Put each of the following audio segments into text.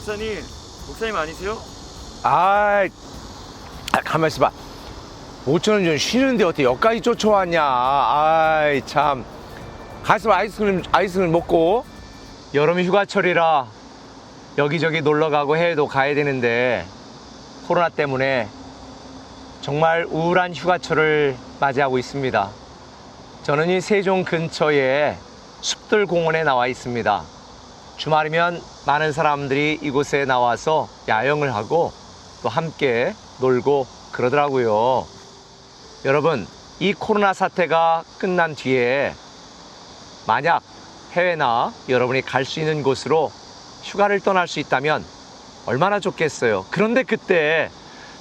목사님 아니세요? 가만 있어봐. 5,000원 좀 쉬는데 어떻게 여기까지 쫓아왔냐. 참. 가서 아이스크림 먹고. 여름 휴가철이라 여기저기 놀러가고 해외도 가야 되는데 코로나 때문에 정말 우울한 휴가철을 맞이하고 있습니다. 저는 이 세종 근처에 숲들 공원에 나와 있습니다. 주말이면 많은 사람들이 이곳에 나와서 야영을 하고 또 함께 놀고 그러더라고요. 여러분, 이 코로나 사태가 끝난 뒤에 만약 해외나 여러분이 갈 수 있는 곳으로 휴가를 떠날 수 있다면 얼마나 좋겠어요. 그런데 그때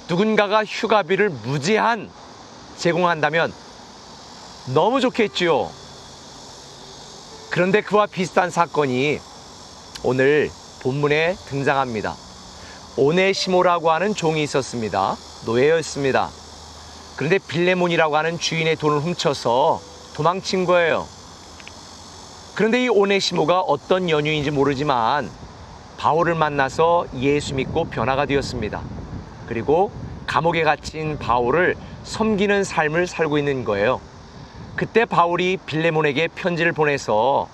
누군가가 휴가비를 무제한 제공한다면 너무 좋겠지요. 그런데 그와 비슷한 사건이 오늘 본문에 등장합니다. 오네시모라고 하는 종이 있었습니다. 노예였습니다. 그런데 빌레몬이라고 하는 주인의 돈을 훔쳐서 도망친 거예요. 그런데 이 오네시모가 어떤 연유인지 모르지만 바울을 만나서 예수 믿고 변화가 되었습니다. 그리고 감옥에 갇힌 바울을 섬기는 삶을 살고 있는 거예요. 그때 바울이 빌레몬에게 편지를 보내서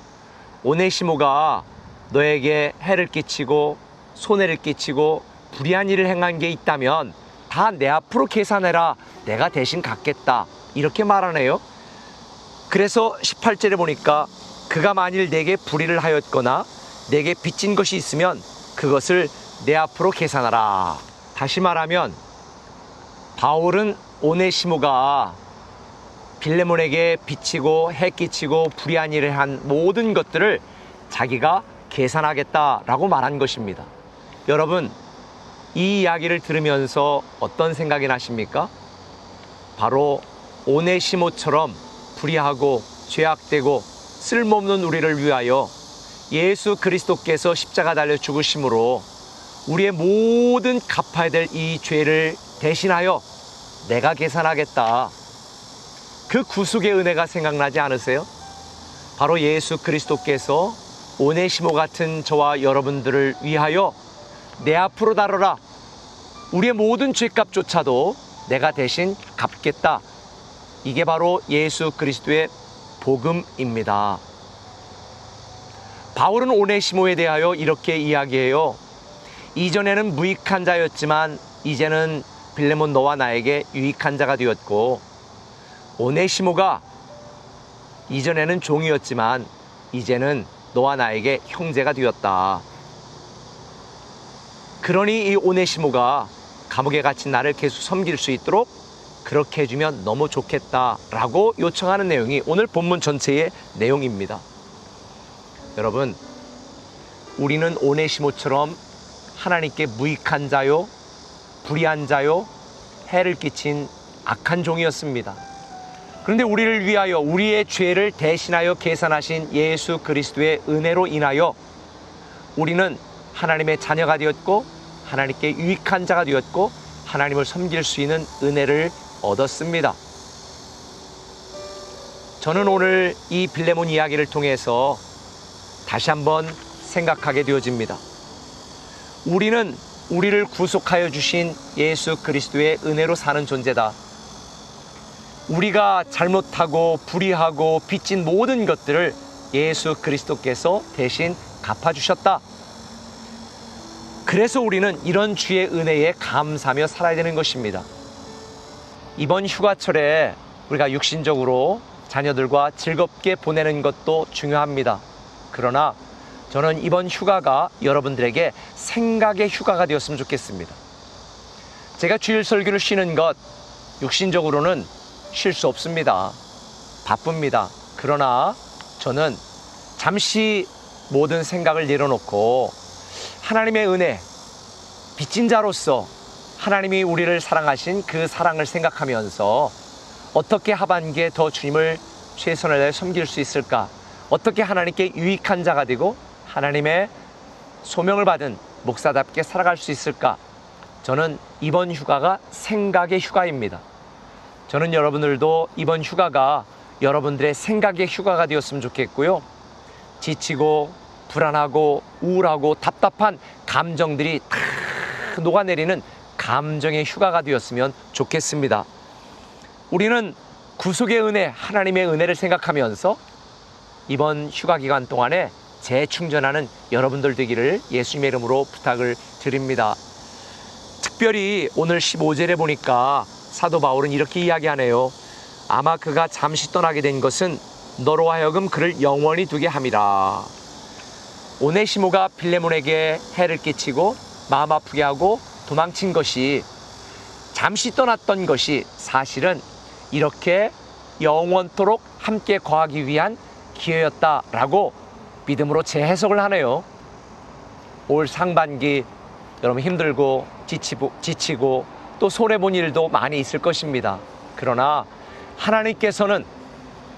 오네시모가 너에게 해를 끼치고 손해를 끼치고 불의한 일을 행한 게 있다면 다 내 앞으로 계산해라. 내가 대신 갚겠다. 이렇게 말하네요. 그래서 18절에 보니까 그가 만일 내게 불의를 하였거나 내게 빚진 것이 있으면 그것을 내 앞으로 계산하라. 다시 말하면 바울은 오네시모가 빌레몬에게 빚지고 해끼치고 불의한 일을 한 모든 것들을 자기가 계산하겠다라고 말한 것입니다. 여러분, 이 이야기를 들으면서 어떤 생각이 나십니까? 바로 오네시모처럼 불의하고 죄악되고 쓸모없는 우리를 위하여 예수 그리스도께서 십자가 달려 죽으심으로 우리의 모든 갚아야 될 이 죄를 대신하여 내가 계산하겠다. 그 구속의 은혜가 생각나지 않으세요? 바로 예수 그리스도께서 오네시모 같은 저와 여러분들을 위하여 내 앞으로 다뤄라. 우리의 모든 죄값조차도 내가 대신 갚겠다. 이게 바로 예수 그리스도의 복음입니다. 바울은 오네시모에 대하여 이렇게 이야기해요. 이전에는 무익한 자였지만 이제는 빌레몬 너와 나에게 유익한 자가 되었고, 오네시모가 이전에는 종이었지만 이제는 너와 나에게 형제가 되었다. 그러니 이 오네시모가 감옥에 갇힌 나를 계속 섬길 수 있도록 그렇게 해주면 너무 좋겠다라고 요청하는 내용이 오늘 본문 전체의 내용입니다. 여러분, 우리는 오네시모처럼 하나님께 무익한 자요, 불의한 자요, 해를 끼친 악한 종이었습니다. 그런데 우리를 위하여 우리의 죄를 대신하여 계산하신 예수 그리스도의 은혜로 인하여 우리는 하나님의 자녀가 되었고 하나님께 유익한 자가 되었고 하나님을 섬길 수 있는 은혜를 얻었습니다. 저는 오늘 이 빌레몬 이야기를 통해서 다시 한번 생각하게 되어집니다. 우리는 우리를 구속하여 주신 예수 그리스도의 은혜로 사는 존재다. 우리가 잘못하고 불의하고 빚진 모든 것들을 예수 그리스도께서 대신 갚아주셨다. 그래서 우리는 이런 주의 은혜에 감사하며 살아야 되는 것입니다. 이번 휴가철에 우리가 육신적으로 자녀들과 즐겁게 보내는 것도 중요합니다. 그러나 저는 이번 휴가가 여러분들에게 생각의 휴가가 되었으면 좋겠습니다. 제가 주일 설교를 쉬는 것, 육신적으로는 쉴 수 없습니다. 바쁩니다. 그러나 저는 잠시 모든 생각을 내려놓고 하나님의 은혜, 빚진 자로서 하나님이 우리를 사랑하신 그 사랑을 생각하면서 어떻게 하반기에 더 주님을 최선을 다해 섬길 수 있을까? 어떻게 하나님께 유익한 자가 되고 하나님의 소명을 받은 목사답게 살아갈 수 있을까? 저는 이번 휴가가 생각의 휴가입니다. 저는 여러분들도 이번 휴가가 여러분들의 생각의 휴가가 되었으면 좋겠고요. 지치고 불안하고 우울하고 답답한 감정들이 다 녹아내리는 감정의 휴가가 되었으면 좋겠습니다. 우리는 구속의 은혜, 하나님의 은혜를 생각하면서 이번 휴가 기간 동안에 재충전하는 여러분들 되기를 예수님의 이름으로 부탁을 드립니다. 특별히 오늘 15절에 보니까 사도 바울은 이렇게 이야기하네요. 아마 그가 잠시 떠나게 된 것은 너로 하여금 그를 영원히 두게 함이라. 오네시모가 빌레몬에게 해를 끼치고 마음 아프게 하고 도망친 것이, 잠시 떠났던 것이 사실은 이렇게 영원토록 함께 거하기 위한 기회였다라고 믿음으로 재해석을 하네요. 올 상반기 여러분 힘들고 지치고 또 손해본 일도 많이 있을 것입니다. 그러나 하나님께서는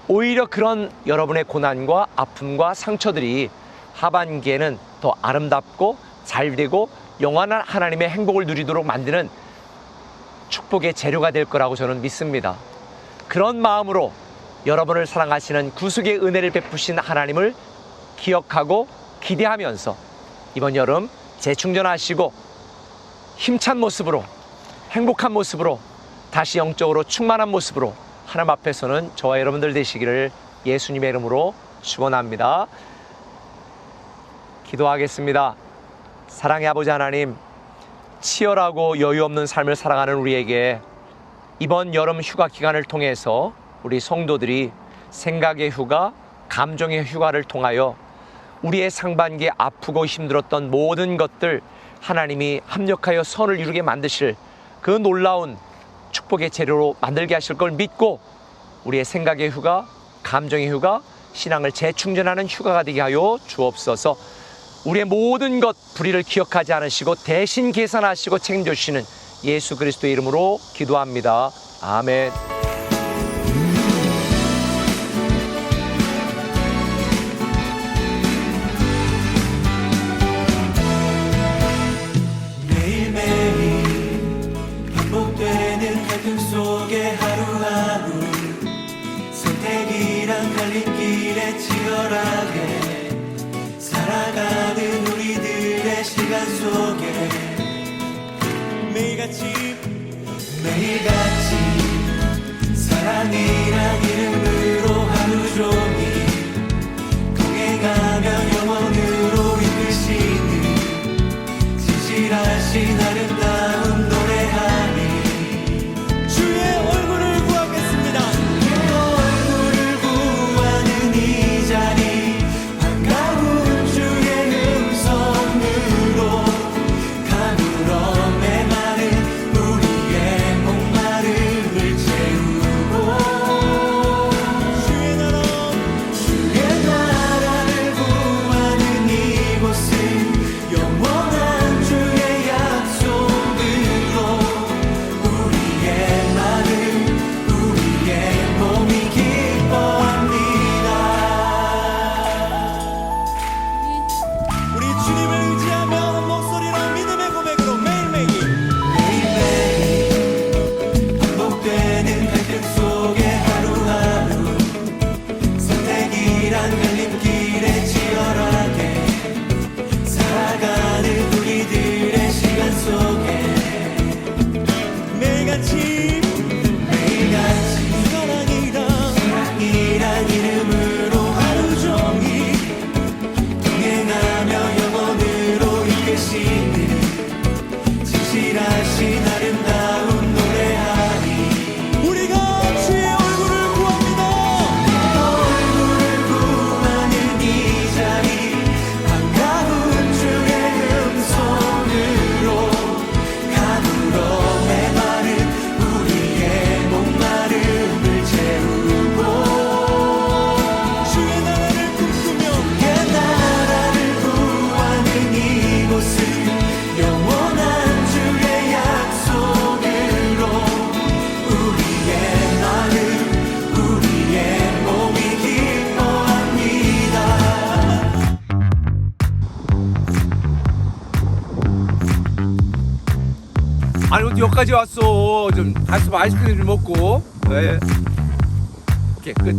오히려 그런 여러분의 고난과 아픔과 상처들이 하반기에는 더 아름답고 잘되고 영원한 하나님의 행복을 누리도록 만드는 축복의 재료가 될 거라고 저는 믿습니다. 그런 마음으로 여러분을 사랑하시는 구속의 은혜를 베푸신 하나님을 기억하고 기대하면서 이번 여름 재충전하시고 힘찬 모습으로, 행복한 모습으로, 다시 영적으로 충만한 모습으로 하나님 앞에서는 저와 여러분들 되시기를 예수님의 이름으로 축원합니다. 기도하겠습니다. 사랑의 아버지 하나님, 치열하고 여유 없는 삶을 살아가는 우리에게 이번 여름 휴가 기간을 통해서 우리 성도들이 생각의 휴가, 감정의 휴가를 통하여 우리의 상반기에 아프고 힘들었던 모든 것들 하나님이 합력하여 선을 이루게 만드실 그 놀라운 축복의 재료로 만들게 하실 걸 믿고 우리의 생각의 휴가, 감정의 휴가, 신앙을 재충전하는 휴가가 되게 하여 주옵소서. 우리의 모든 것 불의를 기억하지 않으시고 대신 계산하시고 책임져 주시는 예수 그리스도의 이름으로 기도합니다. 아멘. 매일매일 반복되는 갈등 속에 하루하루 선택이란 갈림길에 치열하게 살아가는 우리들의 시간 속에 매일같이 사랑이란 이름으로 하루 종일 동행하며 영원으로 이끄시는 진실하신 아름다운 노래하니 주의 얼굴을 구하겠습니다. 주의 얼굴을 구하는 이 자리 반가운 주의 음성으로 가물어 메마른 우리의 목마름을 채우고 주의 나라를 구하는 이곳은 영원한 주의 약속으로 우리의 마음 우리의 몸이 기뻐합니다. 우리 주님을 의지하며 목소리로 믿음의 고백으로 매일매일 반복되는 갈등 속에 하루하루 선택이란 갈림길에 치열하게 살아가는 우리들의 시간 속에 매일같이 사랑이란 이름으로 하루 종일 동행하며 영원으로 이끄시는 진실하신 아름다운 노래하니 우리가 주의 얼굴을 구합니다. 얼굴을 구하는 이 자리 반가운 주의 음성으로 가물어 메마른 우리의 목마름을 채우고 주의 나라를 꿈꾸며 주의 나라를 구하는 이곳은 영원한 주의 약속으로 우리의 마음 우리의 몸이 기뻐합니다. 아니 어디 여기까지 왔어. 좀 가서 아이스크림 좀 먹고. 네. 오케이 끝.